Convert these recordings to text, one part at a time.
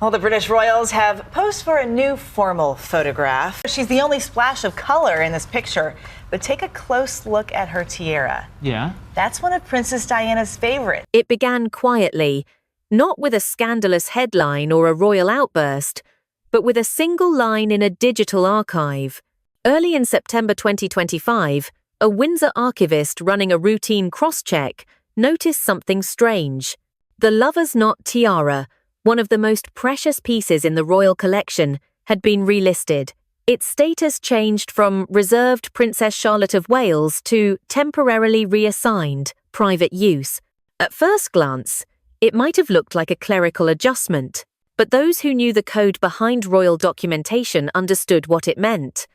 Well, the British royals have posed for a new formal photograph. She's the only splash of color in this picture, but take a close look at her tiara. Yeah? That's one of Princess Diana's favorites. It began quietly, not with a scandalous headline or a royal outburst, but with a single line in a digital archive. Early in September 2025, a Windsor archivist running a routine cross-check noticed something strange. The lover's knot tiara, one of the most precious pieces in the royal collection, had been relisted. Its status changed from reserved Princess Charlotte of Wales to temporarily reassigned, private use. At first glance, it might have looked like a clerical adjustment, but those who knew the code behind royal documentation understood what it meant.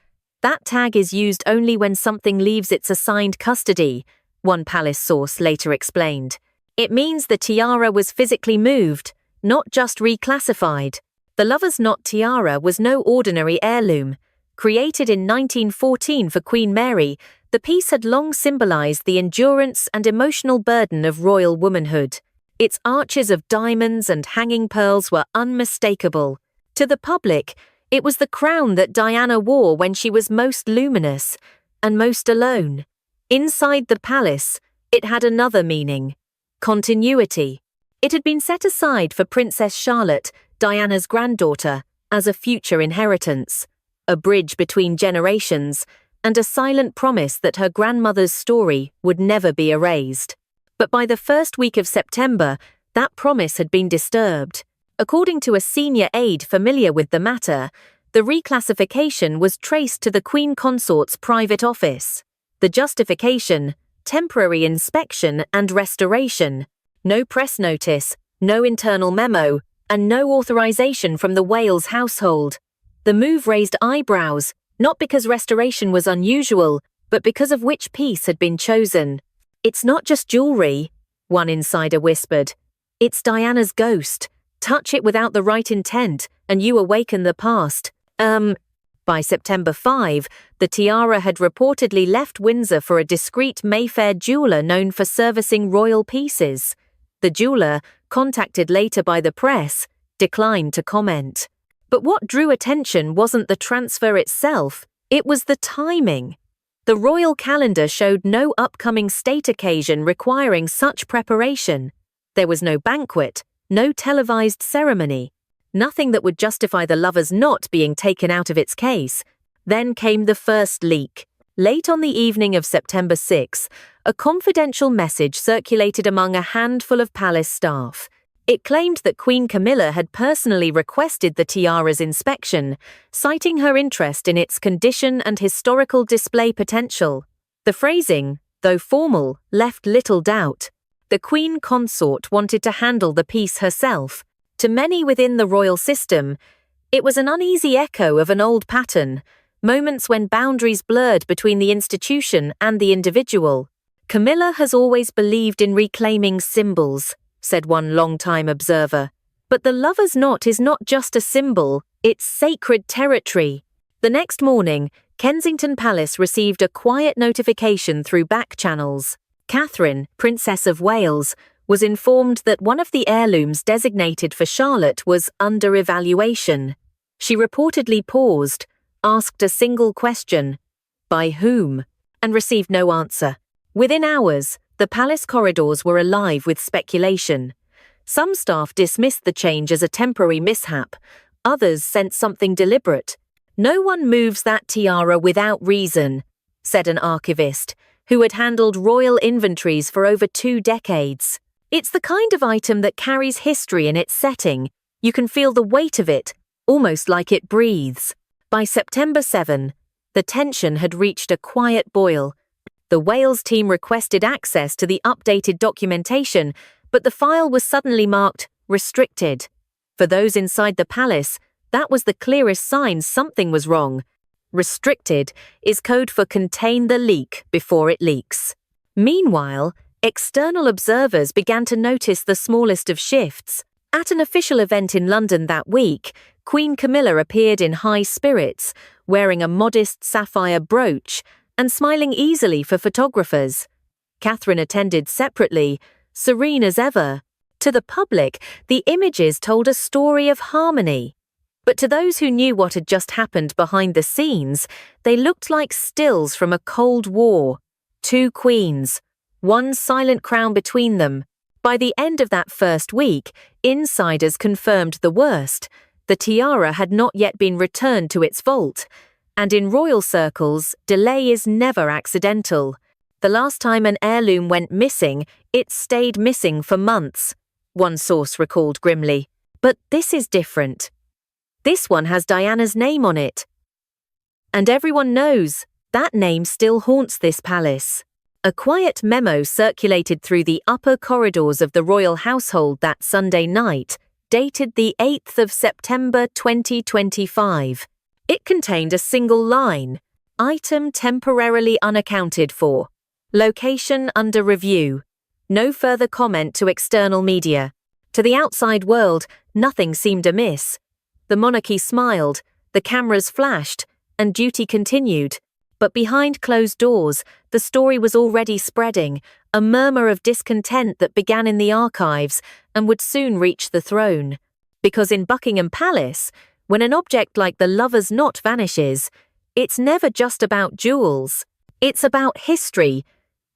That tag is used only when something leaves its assigned custody, one palace source later explained. It means the tiara was physically moved, not just reclassified. The lover's knot tiara was no ordinary heirloom. Created in 1914 for Queen Mary, the piece had long symbolized the endurance and emotional burden of royal womanhood. Its arches of diamonds and hanging pearls were unmistakable. To the public, it was the crown that Diana wore when she was most luminous and most alone. Inside the palace, it had another meaning: continuity. It had been set aside for Princess Charlotte, Diana's granddaughter, as a future inheritance, a bridge between generations, and a silent promise that her grandmother's story would never be erased. But by the first week of September, that promise had been disturbed. According to a senior aide familiar with the matter, the reclassification was traced to the Queen Consort's private office. The justification: temporary inspection and restoration. No press notice, no internal memo, and no authorization from the Wales household. The move raised eyebrows, not because restoration was unusual, but because of which piece had been chosen. "It's not just jewelry," one insider whispered. "It's Diana's ghost. Touch it without the right intent, and you awaken the past." By September 5, the tiara had reportedly left Windsor for a discreet Mayfair jeweler known for servicing royal pieces. The jeweler, contacted later by the press, declined to comment. But what drew attention wasn't the transfer itself, it was the timing. The royal calendar showed no upcoming state occasion requiring such preparation. There was no banquet, no televised ceremony, nothing that would justify the lover's knot being taken out of its case. Then came the first leak. Late on the evening of September 6, a confidential message circulated among a handful of palace staff. It claimed that Queen Camilla had personally requested the tiara's inspection, citing her interest in its condition and historical display potential. The phrasing, though formal, left little doubt. The Queen Consort wanted to handle the piece herself. To many within the royal system, it was an uneasy echo of an old pattern, moments when boundaries blurred between the institution and the individual. "Camilla has always believed in reclaiming symbols," said one longtime observer. But the lover's knot is not just a symbol, it's sacred territory. The next morning, Kensington Palace received a quiet notification through back channels. Catherine, Princess of Wales, was informed that one of the heirlooms designated for Charlotte was under evaluation. She reportedly paused, asked a single question: "By whom?" and received no answer. Within hours, the palace corridors were alive with speculation. Some staff dismissed the change as a temporary mishap, others sensed something deliberate. "No one moves that tiara without reason," said an archivist, who had handled royal inventories for over 2 decades. "It's the kind of item that carries history in its setting. You can feel the weight of it, almost like it breathes." By September 7, the tension had reached a quiet boil. The Wales team requested access to the updated documentation, but the file was suddenly marked restricted. For those inside the palace, that was the clearest sign something was wrong. Restricted is code for contain the leak before it leaks. Meanwhile, external observers began to notice the smallest of shifts. At an official event in London that week, Queen Camilla appeared in high spirits, wearing a modest sapphire brooch and smiling easily for photographers. Catherine attended separately, serene as ever. To the public, the images told a story of harmony. But to those who knew what had just happened behind the scenes, they looked like stills from a Cold War. Two queens, one silent crown between them. By the end of that first week, insiders confirmed the worst. The tiara had not yet been returned to its vault. And in royal circles, delay is never accidental. The last time an heirloom went missing, it stayed missing for months, one source recalled grimly. But this is different. This one has Diana's name on it. And everyone knows that name still haunts this palace. A quiet memo circulated through the upper corridors of the royal household that Sunday night, dated the 8th of September 2025. It contained a single line, item temporarily unaccounted for. Location under review. No further comment to external media. To the outside world, nothing seemed amiss. The monarchy smiled, the cameras flashed, and duty continued. But behind closed doors, the story was already spreading, a murmur of discontent that began in the archives and would soon reach the throne. Because in Buckingham Palace, when an object like the lover's knot vanishes, it's never just about jewels. It's about history,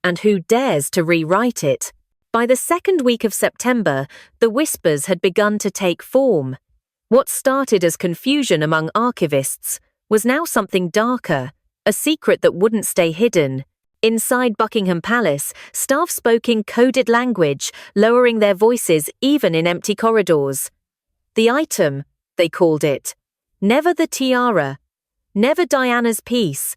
and who dares to rewrite it. By the second week of September, the whispers had begun to take form. What started as confusion among archivists was now something darker, a secret that wouldn't stay hidden. Inside Buckingham Palace, staff spoke in coded language, lowering their voices even in empty corridors. The item, they called it. Never the tiara. Never Diana's piece.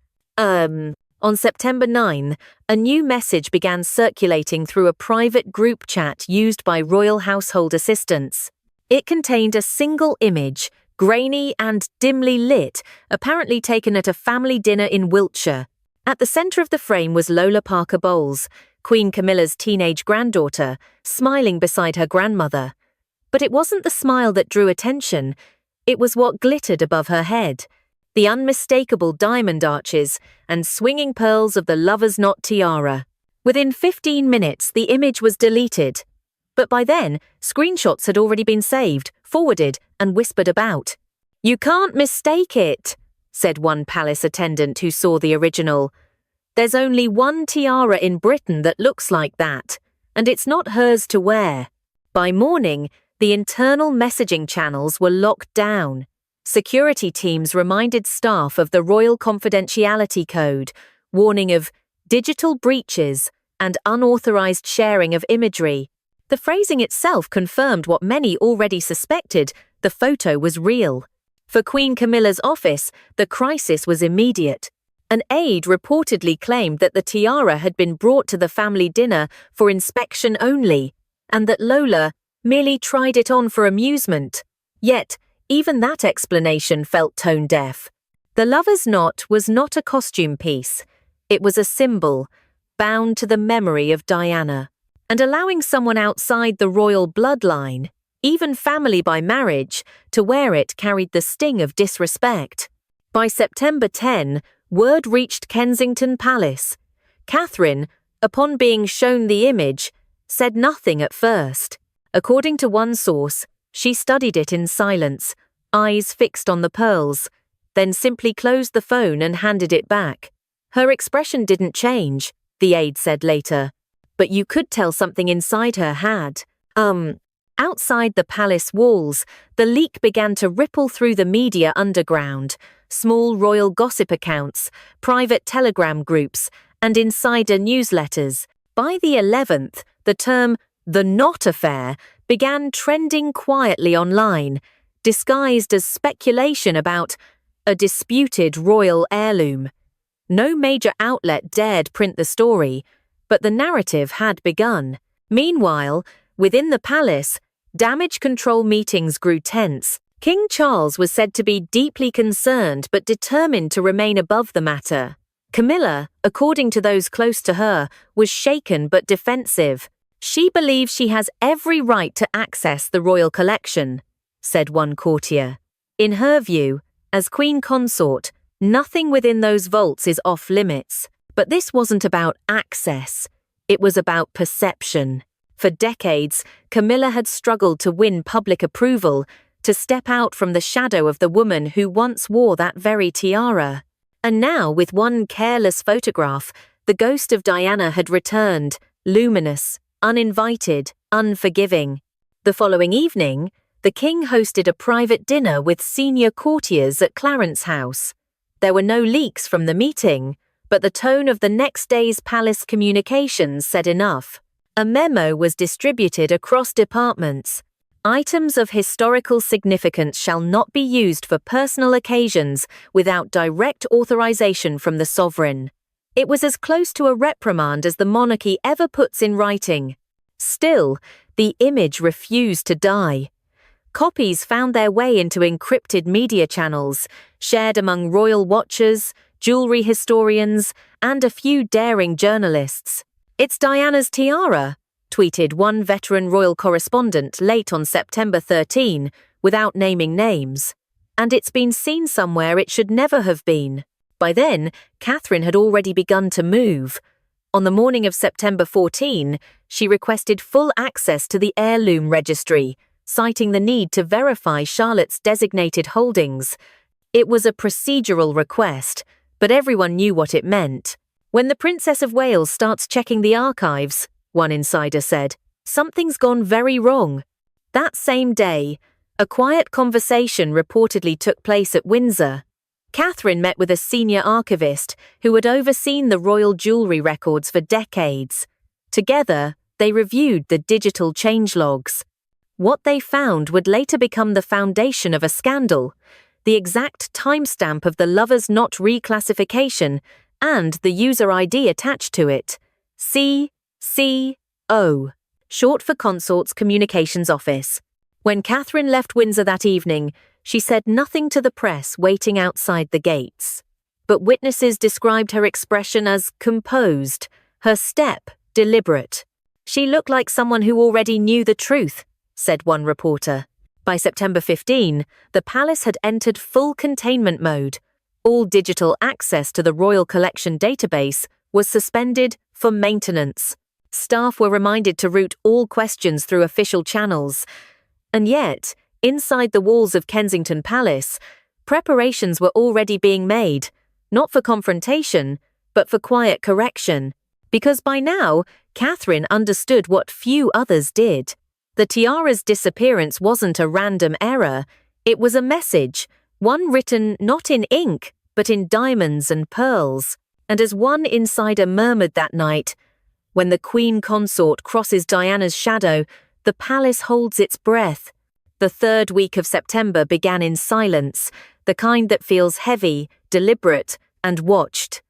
On September 9, a new message began circulating through a private group chat used by royal household assistants. It contained a single image, grainy and dimly lit, apparently taken at a family dinner in Wiltshire. At the centre of the frame was Lola Parker Bowles, Queen Camilla's teenage granddaughter, smiling beside her grandmother. But it wasn't the smile that drew attention, it was what glittered above her head. The unmistakable diamond arches and swinging pearls of the lover's knot tiara. Within 15 minutes, the image was deleted. But by then, screenshots had already been saved, forwarded, and whispered about. "You can't mistake it," said one palace attendant who saw the original. "There's only one tiara in Britain that looks like that, and it's not hers to wear." By morning, the internal messaging channels were locked down. Security teams reminded staff of the Royal Confidentiality Code, warning of digital breaches and unauthorized sharing of imagery. The phrasing itself confirmed what many already suspected: the photo was real. For Queen Camilla's office, the crisis was immediate. An aide reportedly claimed that the tiara had been brought to the family dinner for inspection only, and that Lola merely tried it on for amusement. Yet, even that explanation felt tone-deaf. The lover's knot was not a costume piece. It was a symbol, bound to the memory of Diana. And allowing someone outside the royal bloodline, even family by marriage, to wear it carried the sting of disrespect. By September 10, word reached Kensington Palace. Catherine, upon being shown the image, said nothing at first. According to one source, she studied it in silence, eyes fixed on the pearls, then simply closed the phone and handed it back. Her expression didn't change, the aide said later, but you could tell something inside her had. Outside the palace walls, the leak began to ripple through the media underground, small royal gossip accounts, private telegram groups, and insider newsletters. By the 11th, the term "the knot affair" began trending quietly online, disguised as speculation about a disputed royal heirloom. No major outlet dared print the story, but the narrative had begun. Meanwhile, within the palace, damage control meetings grew tense. King Charles was said to be deeply concerned but determined to remain above the matter. Camilla, according to those close to her, was shaken but defensive. "She believes she has every right to access the royal collection," said one courtier. In her view, as queen consort, nothing within those vaults is off limits. But this wasn't about access. It was about perception. For decades, Camilla had struggled to win public approval, to step out from the shadow of the woman who once wore that very tiara. And now, with one careless photograph, the ghost of Diana had returned, luminous, uninvited, unforgiving. The following evening, the king hosted a private dinner with senior courtiers at Clarence House. There were no leaks from the meeting, but the tone of the next day's palace communications said enough. A memo was distributed across departments. Items of historical significance shall not be used for personal occasions without direct authorization from the sovereign. It was as close to a reprimand as the monarchy ever puts in writing. Still, the image refused to die. Copies found their way into encrypted media channels, shared among royal watchers, jewelry historians, and a few daring journalists. "It's Diana's tiara," tweeted one veteran royal correspondent late on September 13, without naming names. "And it's been seen somewhere it should never have been." By then, Catherine had already begun to move. On the morning of September 14, she requested full access to the heirloom registry, citing the need to verify Charlotte's designated holdings. It was a procedural request, but everyone knew what it meant. "When the Princess of Wales starts checking the archives," one insider said, "something's gone very wrong." That same day, a quiet conversation reportedly took place at Windsor. Catherine met with a senior archivist who had overseen the royal jewelry records for decades. Together, they reviewed the digital changelogs. What they found would later become the foundation of a scandal: the exact timestamp of the Lovers Not reclassification and the user ID attached to it. CCO, short for Consort's Communications Office. When Catherine left Windsor that evening, she said nothing to the press waiting outside the gates. But witnesses described her expression as composed, her step deliberate. "She looked like someone who already knew the truth," said one reporter. By September 15, the palace had entered full containment mode. All digital access to the Royal Collection database was suspended for maintenance. Staff were reminded to route all questions through official channels. And yet, inside the walls of Kensington Palace, preparations were already being made, not for confrontation, but for quiet correction. Because by now, Catherine understood what few others did. The tiara's disappearance wasn't a random error, it was a message, one written not in ink, but in diamonds and pearls. And as one insider murmured that night, "When the Queen Consort crosses Diana's shadow, the palace holds its breath." The third week of September began in silence, the kind that feels heavy, deliberate, and watched.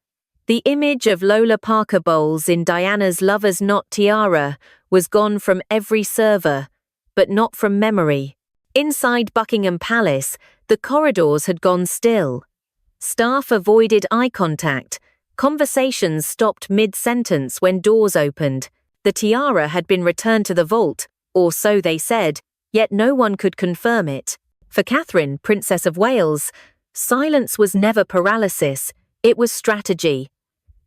The image of Lola Parker bowls in Diana's Lovers Not tiara was gone from every server, but not from memory. Inside Buckingham Palace, the corridors had gone still. Staff avoided eye contact. Conversations stopped mid-sentence when doors opened. The tiara had been returned to the vault, or so they said, yet no one could confirm it. For Catherine, Princess of Wales, silence was never paralysis, it was strategy.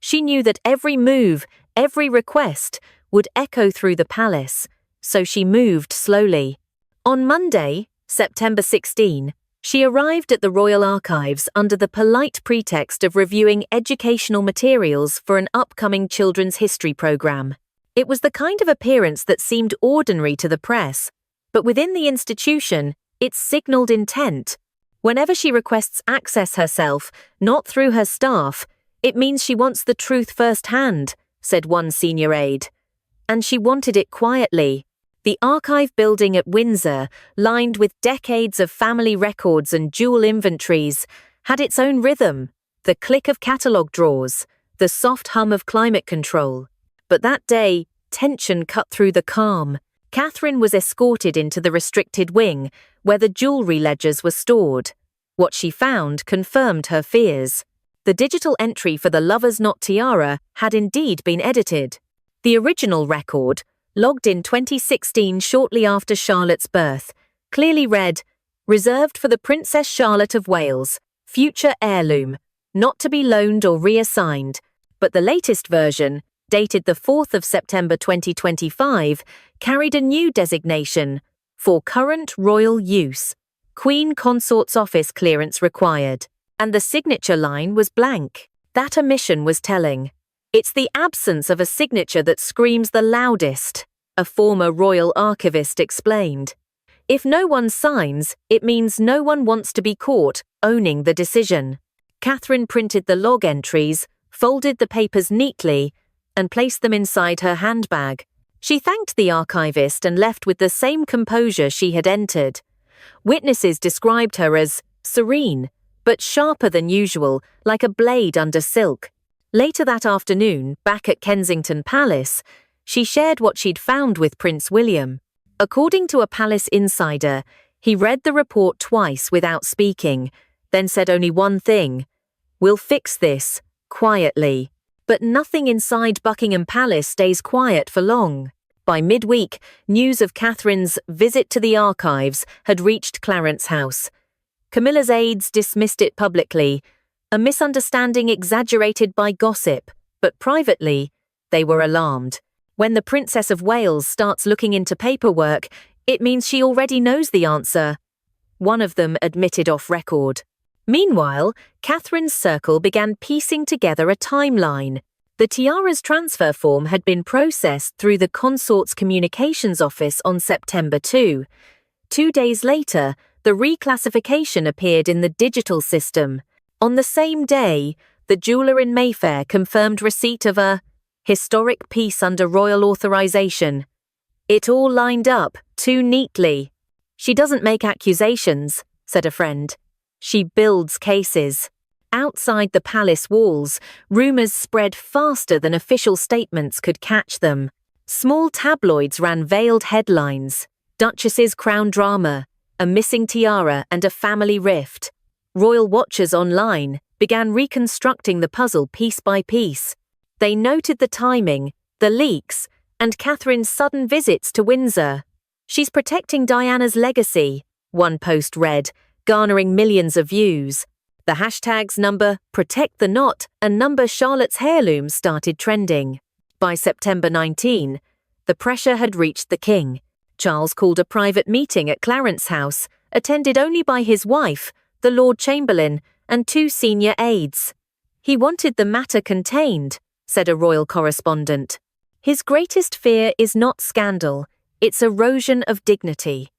She knew that every move, every request, would echo through the palace, so she moved slowly. On Monday, September 16, she arrived at the Royal Archives under the polite pretext of reviewing educational materials for an upcoming children's history program. It was the kind of appearance that seemed ordinary to the press, but within the institution, it signaled intent. Whenever she requests access herself, not through her staff, it means she wants the truth firsthand, said one senior aide. And she wanted it quietly. The archive building at Windsor, lined with decades of family records and jewel inventories, had its own rhythm, the click of catalogue drawers, the soft hum of climate control. But that day, tension cut through the calm. Catherine was escorted into the restricted wing, where the jewellery ledgers were stored. What she found confirmed her fears. The digital entry for the Lovers Not tiara had indeed been edited. The original record, logged in 2016 shortly after Charlotte's birth, clearly read, "Reserved for the Princess Charlotte of Wales, future heirloom, not to be loaned or reassigned." But the latest version, dated the 4th of September 2025, carried a new designation, for current royal use, Queen Consort's office clearance required, and the signature line was blank. That omission was telling. It's the absence of a signature that screams the loudest, a former royal archivist explained. If no one signs, it means no one wants to be caught owning the decision. Catherine printed the log entries, folded the papers neatly, and placed them inside her handbag. She thanked the archivist and left with the same composure she had entered. Witnesses described her as serene, but sharper than usual, like a blade under silk. Later that afternoon, back at Kensington Palace, she shared what she'd found with Prince William. According to a palace insider, he read the report twice without speaking, then said only one thing: "We'll fix this, quietly." But nothing inside Buckingham Palace stays quiet for long. By midweek, news of Catherine's visit to the archives had reached Clarence House. Camilla's aides dismissed it publicly, a misunderstanding exaggerated by gossip, but privately, they were alarmed. When the Princess of Wales starts looking into paperwork, it means she already knows the answer. One of them admitted off record. Meanwhile, Catherine's circle began piecing together a timeline. The Tiara's transfer form had been processed through the consort's communications office on September 2. 2 days later, the reclassification appeared in the digital system. On the same day, the jeweller in Mayfair confirmed receipt of a historic piece under royal authorization. It all lined up too neatly. "She doesn't make accusations," said a friend. "She builds cases." Outside the palace walls, rumours spread faster than official statements could catch them. Small tabloids ran veiled headlines: Duchess's crown drama, a missing tiara and a family rift. Royal watchers online began reconstructing the puzzle piece by piece. They noted the timing, the leaks, and Catherine's sudden visits to Windsor. "She's protecting Diana's legacy," one post read, garnering millions of views. The hashtags number Protect the Knot and number Charlotte's heirloom started trending. By September 19, the pressure had reached the king. Charles called a private meeting at Clarence House, attended only by his wife, the Lord Chamberlain, and 2 senior aides. "He wanted the matter contained," said a royal correspondent. "His greatest fear is not scandal, it's erosion of dignity."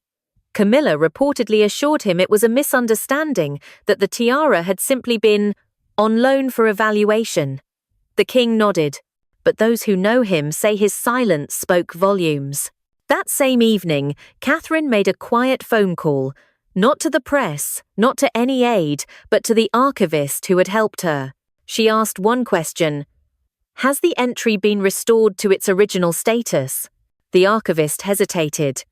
Camilla reportedly assured him it was a misunderstanding, that the tiara had simply been on loan for evaluation. The king nodded, but those who know him say his silence spoke volumes. That same evening, Catherine made a quiet phone call, not to the press, not to any aide, but to the archivist who had helped her. She asked one question: "Has the entry been restored to its original status?" The archivist hesitated.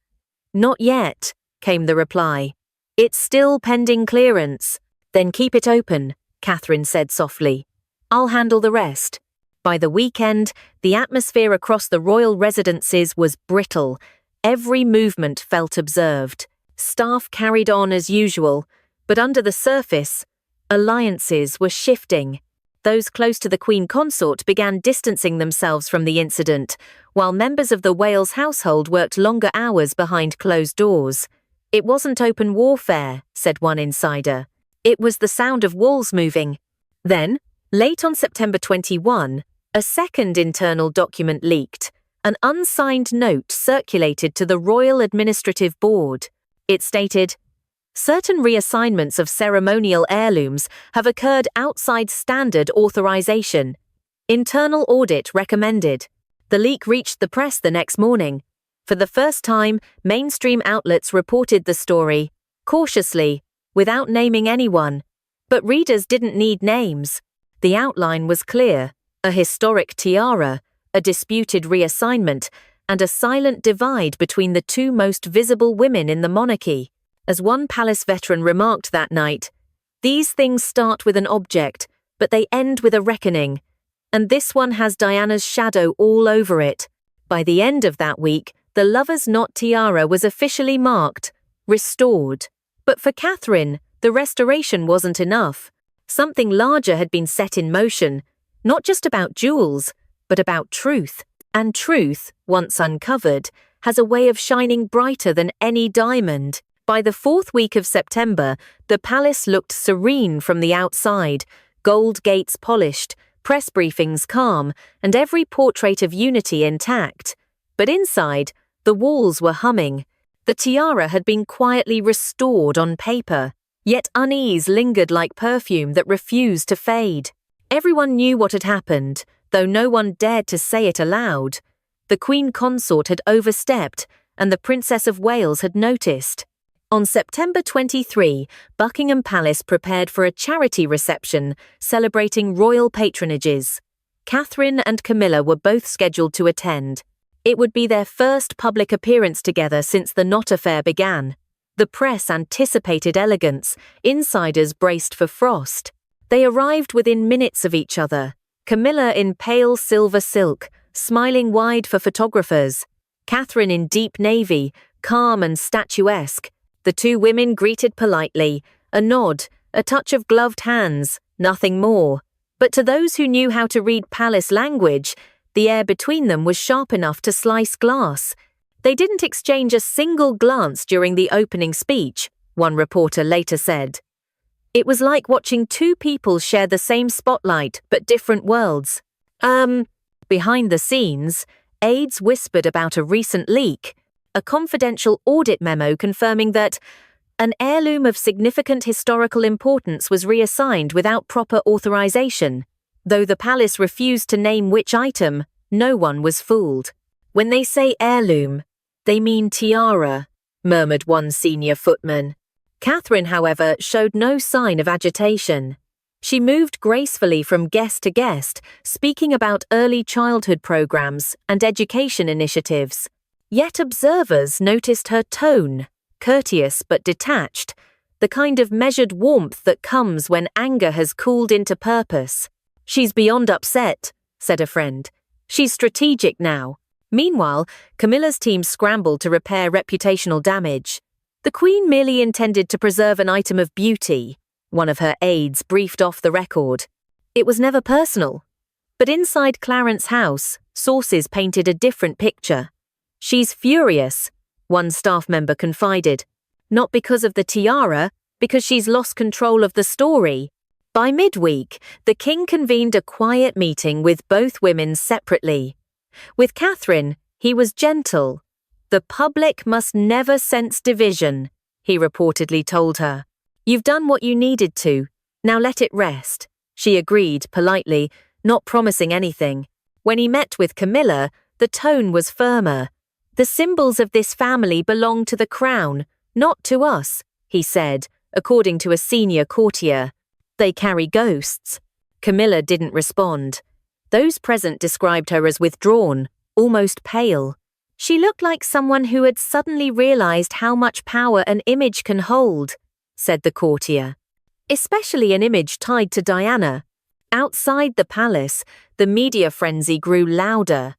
"Not yet," came the reply. "It's still pending clearance." "Then keep it open," Catherine said softly. "I'll handle the rest." By the weekend, the atmosphere across the royal residences was brittle. Every movement felt observed. Staff carried on as usual, but under the surface, alliances were shifting. Those close to the Queen Consort began distancing themselves from the incident, while members of the Wales household worked longer hours behind closed doors. "It wasn't open warfare," said one insider. "It was the sound of walls moving." Then, late on September 21, a second internal document leaked. An unsigned note circulated to the Royal Administrative Board. It stated, "Certain reassignments of ceremonial heirlooms have occurred outside standard authorization. Internal audit recommended." The leak reached the press the next morning. For the first time, mainstream outlets reported the story, cautiously, without naming anyone. But readers didn't need names. The outline was clear: a historic tiara, a disputed reassignment, and a silent divide between the 2 most visible women in the monarchy. As one palace veteran remarked that night, "These things start with an object, but they end with a reckoning. And this one has Diana's shadow all over it." By the end of that week, the lover's knot tiara was officially marked, restored. But for Catherine, the restoration wasn't enough. Something larger had been set in motion, not just about jewels, but about truth. And truth, once uncovered, has a way of shining brighter than any diamond. By the fourth week of September, the palace looked serene from the outside, gold gates polished, press briefings calm, and every portrait of unity intact. But inside, the walls were humming. The tiara had been quietly restored on paper, yet unease lingered like perfume that refused to fade. Everyone knew what had happened, though no one dared to say it aloud. The Queen Consort had overstepped, and the Princess of Wales had noticed. On September 23, Buckingham Palace prepared for a charity reception celebrating royal patronages. Catherine and Camilla were both scheduled to attend. It would be their first public appearance together since the Knot affair began. The press anticipated elegance, insiders braced for frost. They arrived within minutes of each other. Camilla in pale silver silk, smiling wide for photographers. Catherine in deep navy, calm and statuesque. The two women greeted politely, a nod, a touch of gloved hands, nothing more. But to those who knew how to read palace language, the air between them was sharp enough to slice glass. They didn't exchange a single glance during the opening speech, one reporter later said. It was like watching two people share the same spotlight but different worlds. Behind the scenes, aides whispered about a recent leak, a confidential audit memo confirming that an heirloom of significant historical importance was reassigned without proper authorization. Though the palace refused to name which item, no one was fooled. When they say heirloom, they mean tiara, murmured one senior footman. Catherine, however, showed no sign of agitation. She moved gracefully from guest to guest, speaking about early childhood programs and education initiatives. Yet observers noticed her tone, courteous but detached, the kind of measured warmth that comes when anger has cooled into purpose. She's beyond upset, said a friend. She's strategic now. Meanwhile, Camilla's team scrambled to repair reputational damage. The Queen merely intended to preserve an item of beauty, one of her aides briefed off the record. It was never personal. But inside Clarence House, sources painted a different picture. She's furious, one staff member confided. Not because of the tiara, because she's lost control of the story. By midweek, the king convened a quiet meeting with both women separately. With Catherine, he was gentle. The public must never sense division, he reportedly told her. You've done what you needed to. Now let it rest. She agreed politely, not promising anything. When he met with Camilla, the tone was firmer. The symbols of this family belong to the crown, not to us, he said, according to a senior courtier. They carry ghosts. Camilla didn't respond. Those present described her as withdrawn, almost pale. She looked like someone who had suddenly realized how much power an image can hold, said the courtier. Especially an image tied to Diana. Outside the palace, the media frenzy grew louder.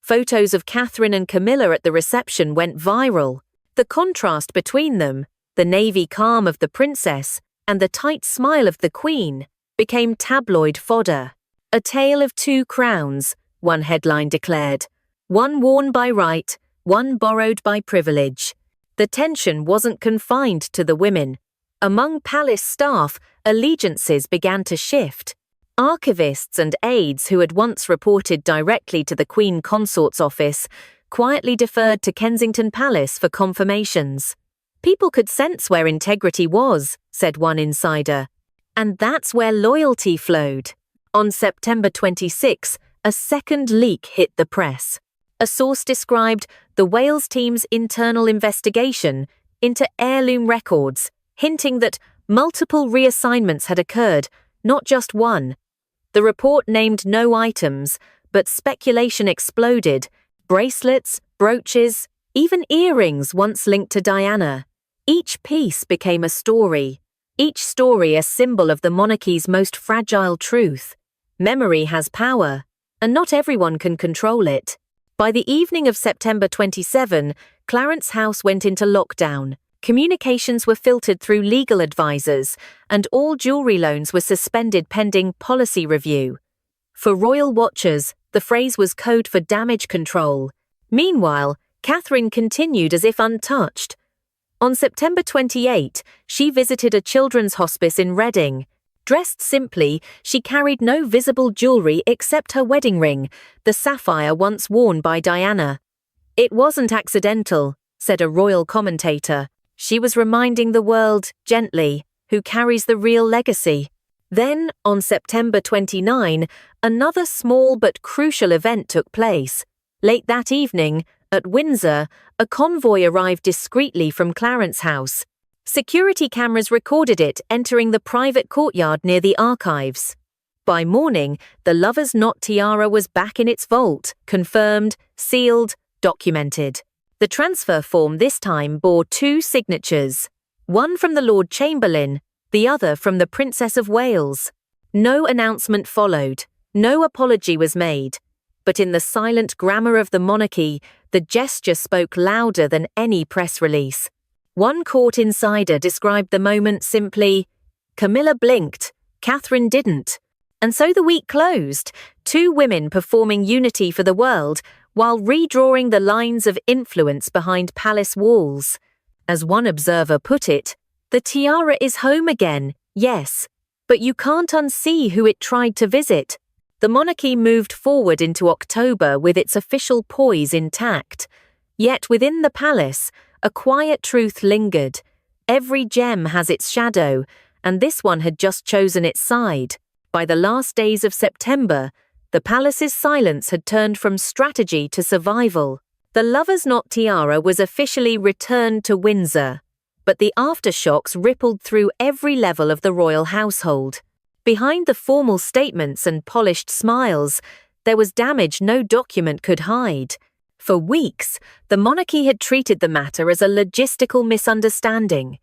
Photos of Catherine and Camilla at the reception went viral. The contrast between them, the navy calm of the princess and the tight smile of the Queen, became tabloid fodder. A tale of two crowns, one headline declared. One worn by right, one borrowed by privilege. The tension wasn't confined to the women. Among palace staff, allegiances began to shift. Archivists and aides who had once reported directly to the Queen Consort's office quietly deferred to Kensington Palace for confirmations. People could sense where integrity was, said one insider. And that's where loyalty flowed. On September 26, a second leak hit the press. A source described the Wales team's internal investigation into heirloom records, hinting that multiple reassignments had occurred, not just one. The report named no items, but speculation exploded. Bracelets, brooches, even earrings once linked to Diana. Each piece became a story. Each story a symbol of the monarchy's most fragile truth. Memory has power, and not everyone can control it. By the evening of September 27, Clarence House went into lockdown. Communications were filtered through legal advisors, and all jewellery loans were suspended pending policy review. For royal watchers, The phrase was code for damage control. Meanwhile, Catherine continued as if untouched. On September 28, she visited a children's hospice in Reading. Dressed simply, she carried no visible jewellery except her wedding ring, the sapphire once worn by Diana. "It wasn't accidental," said a royal commentator. "She was reminding the world, gently, who carries the real legacy." Then, on September 29, another small but crucial event took place. Late that evening, at Windsor, a convoy arrived discreetly from Clarence House. Security cameras recorded it entering the private courtyard near the archives. By morning, the lover's knot tiara was back in its vault, confirmed, sealed, documented. The transfer form this time bore 2 signatures, one from the Lord Chamberlain, the other from the Princess of Wales. No announcement followed, no apology was made, but in the silent grammar of the monarchy, the gesture spoke louder than any press release. One court insider described the moment simply, "Camilla blinked, Catherine didn't." And so the week closed, 2 women performing unity for the world while redrawing the lines of influence behind palace walls. As one observer put it, "The tiara is home again, yes, but you can't unsee who it tried to visit." The monarchy moved forward into October with its official poise intact. Yet within the palace, a quiet truth lingered. Every gem has its shadow, and this one had just chosen its side. By the last days of September, the palace's silence had turned from strategy to survival. The lover's knot tiara was officially returned to Windsor, but the aftershocks rippled through every level of the royal household. Behind the formal statements and polished smiles, there was damage no document could hide. For weeks, the monarchy had treated the matter as a logistical misunderstanding.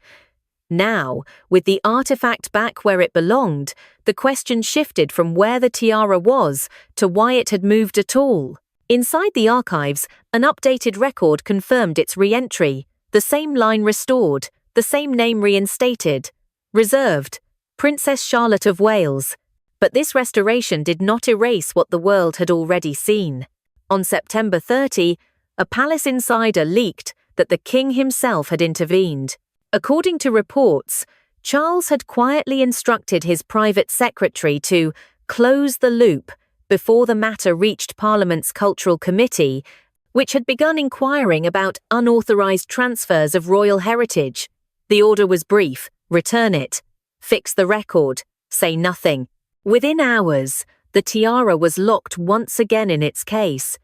Now, with the artifact back where it belonged, the question shifted from where the tiara was to why it had moved at all. Inside the archives, an updated record confirmed its re-entry, the same line restored, the same name reinstated. Reserved, Princess Charlotte of Wales. But this restoration did not erase what the world had already seen. On September 30, a palace insider leaked that the king himself had intervened. According to reports, Charles had quietly instructed his private secretary to close the loop before the matter reached Parliament's Cultural Committee, which had begun inquiring about unauthorised transfers of royal heritage. The order was brief: return it, fix the record, say nothing. Within hours, the tiara was locked once again in its case.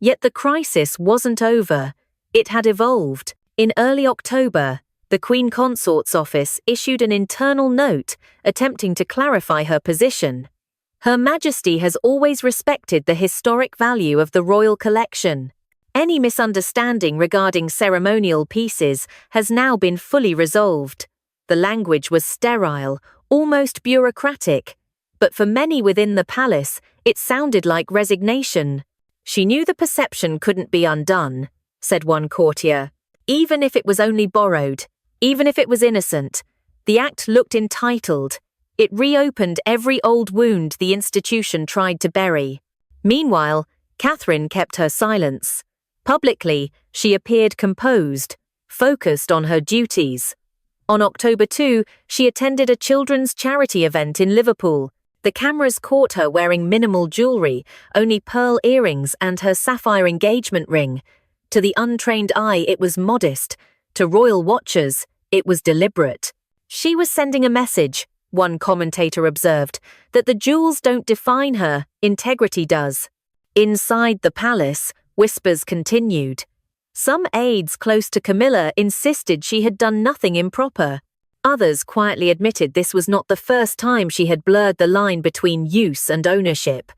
Yet the crisis wasn't over. It had evolved. In early October, the Queen Consort's office issued an internal note attempting to clarify her position. Her Majesty has always respected the historic value of the royal collection. Any misunderstanding regarding ceremonial pieces has now been fully resolved. The language was sterile, almost bureaucratic, but for many within the palace, it sounded like resignation. "She knew the perception couldn't be undone," said one courtier. "Even if it was only borrowed, even if it was innocent, the act looked entitled. It reopened every old wound the institution tried to bury." Meanwhile, Catherine kept her silence. Publicly, she appeared composed, focused on her duties. On October 2, she attended a children's charity event in Liverpool. The cameras caught her wearing minimal jewellery, only pearl earrings and her sapphire engagement ring. To the untrained eye, it was modest. To royal watchers, it was deliberate. She was sending a message, one commentator observed, that the jewels don't define her, integrity does. Inside the palace, whispers continued. Some aides close to Camilla insisted she had done nothing improper. Others quietly admitted this was not the first time she had blurred the line between use and ownership.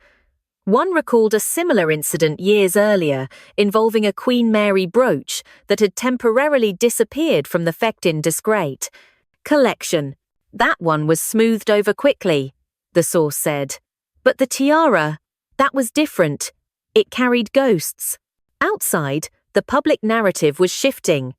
One recalled a similar incident years earlier involving a Queen Mary brooch that had temporarily disappeared from the Fectin discrete collection. That one was smoothed over quickly, the source said. But the tiara, that was different. It carried ghosts. Outside, the public narrative was shifting.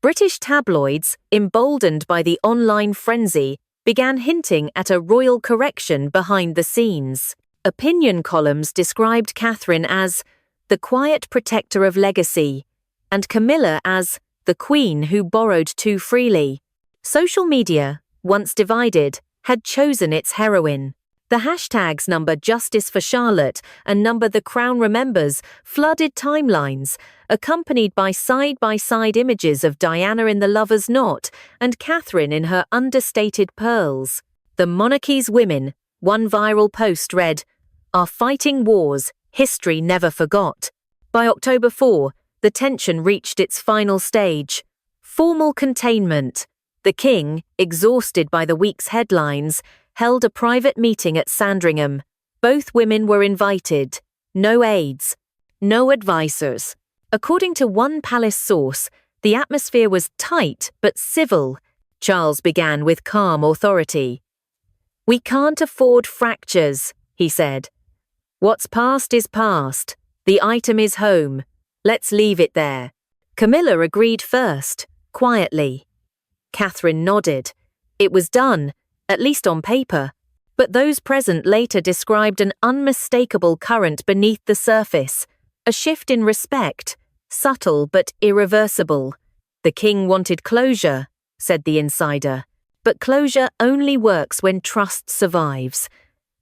British tabloids, emboldened by the online frenzy, began hinting at a royal correction behind the scenes. Opinion columns described Catherine as the quiet protector of legacy, and Camilla as the queen who borrowed too freely. Social media, once divided, had chosen its heroine. The hashtags number Justice for Charlotte and number The Crown Remembers flooded timelines, accompanied by side-by-side images of Diana in the lover's knot and Catherine in her understated pearls. The monarchy's women, one viral post read, "Are fighting wars history never forgot." By October 4, the tension reached its final stage. Formal containment. The king, exhausted by the week's headlines, held a private meeting at Sandringham. Both women were invited. No aides. No advisors. According to one palace source, the atmosphere was tight but civil. Charles began with calm authority. "We can't afford fractures," he said. "What's past is past. The item is home. Let's leave it there." Camilla agreed first, quietly. Catherine nodded. It was done, at least on paper, but those present later described an unmistakable current beneath the surface, a shift in respect, subtle but irreversible. "The king wanted closure," said the insider, "but closure only works when trust survives."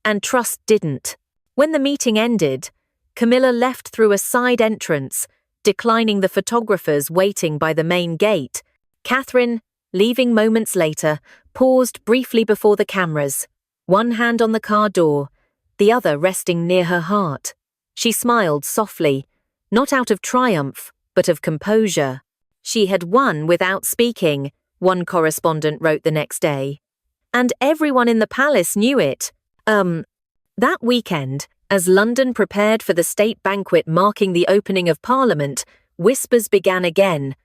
And trust didn't. When the meeting ended, Camilla left through a side entrance, declining the photographers waiting by the main gate. Catherine, leaving moments later, paused briefly before the cameras, one hand on the car door, the other resting near her heart. She smiled softly, not out of triumph, but of composure. She had won without speaking, one correspondent wrote the next day. And everyone in the palace knew it. That weekend, as London prepared for the state banquet marking the opening of Parliament, whispers began again.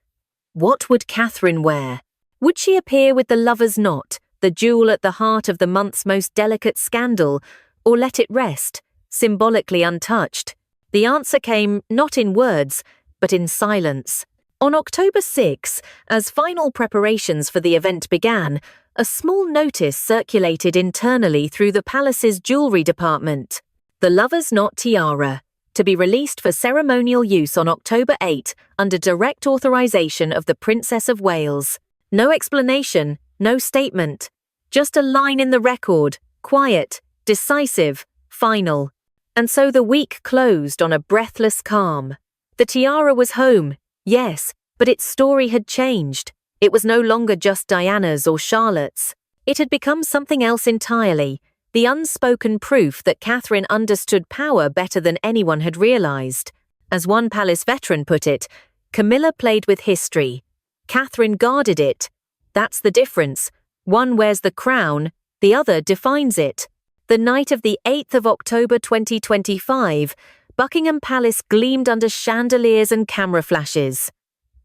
What would Catherine wear? Would she appear with the lover's knot, the jewel at the heart of the month's most delicate scandal, or let it rest, symbolically untouched? The answer came not in words, but in silence. On October 6, as final preparations for the event began, a small notice circulated internally through the palace's jewellery department. The lover's knot tiara, to be released for ceremonial use on October 8 under direct authorization of the Princess of Wales. No explanation, no statement. Just a line in the record, quiet, decisive, final. And so the week closed on a breathless calm. The tiara was home, yes, but its story had changed. It was no longer just Diana's or Charlotte's. It had become something else entirely, the unspoken proof that Catherine understood power better than anyone had realized. As one palace veteran put it, Camilla played with history. Catherine guarded it. That's the difference. One wears the crown, the other defines it. The night of the 8th of October 2025, Buckingham Palace gleamed under chandeliers and camera flashes.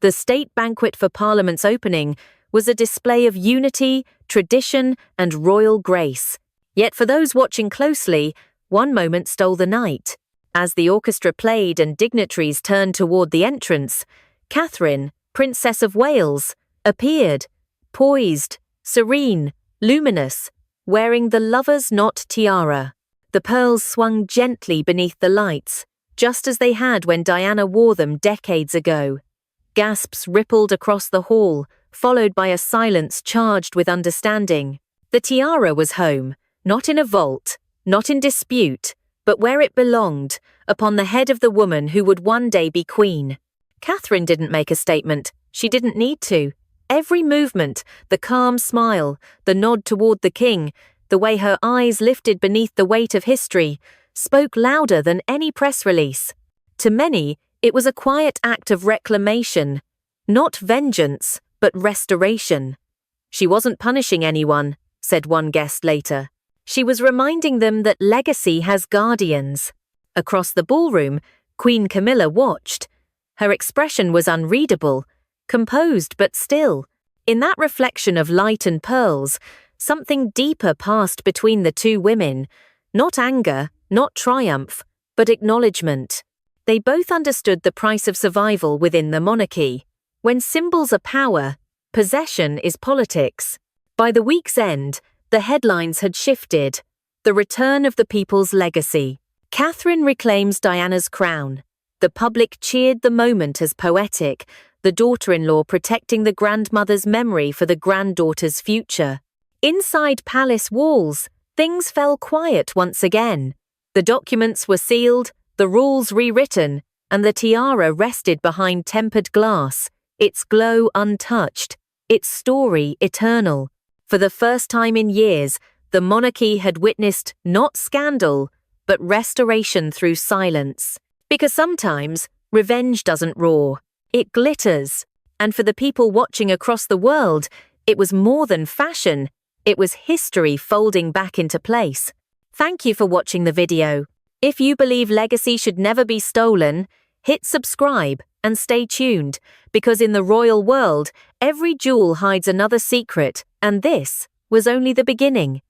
The state banquet for Parliament's opening was a display of unity, tradition, and royal grace. Yet for those watching closely, one moment stole the night. As the orchestra played and dignitaries turned toward the entrance, Catherine, Princess of Wales, appeared, poised, serene, luminous, wearing the lover's knot tiara. The pearls swung gently beneath the lights, just as they had when Diana wore them decades ago. Gasps rippled across the hall, followed by a silence charged with understanding. The tiara was home, not in a vault, not in dispute, but where it belonged, upon the head of the woman who would one day be queen. Catherine didn't make a statement. She didn't need to. Every movement, the calm smile, the nod toward the king, the way her eyes lifted beneath the weight of history, spoke louder than any press release. To many, it was a quiet act of reclamation, not vengeance, but restoration. She wasn't punishing anyone, said one guest later. She was reminding them that legacy has guardians. Across the ballroom, Queen Camilla watched. Her expression was unreadable, composed but still. In that reflection of light and pearls, something deeper passed between the two women. Not anger, not triumph, but acknowledgement. They both understood the price of survival within the monarchy. When symbols are power, possession is politics. By the week's end, the headlines had shifted. The return of the people's legacy. Catherine reclaims Diana's crown. The public cheered the moment as poetic, the daughter-in-law protecting the grandmother's memory for the granddaughter's future. Inside palace walls, things fell quiet once again. The documents were sealed, the rules rewritten, and the tiara rested behind tempered glass, its glow untouched, its story eternal. For the first time in years, the monarchy had witnessed not scandal, but restoration through silence. Because sometimes, revenge doesn't roar, it glitters. And for the people watching across the world, it was more than fashion, it was history folding back into place. Thank you for watching the video. If you believe legacy should never be stolen, hit subscribe and stay tuned, because in the royal world, every jewel hides another secret, and this was only the beginning.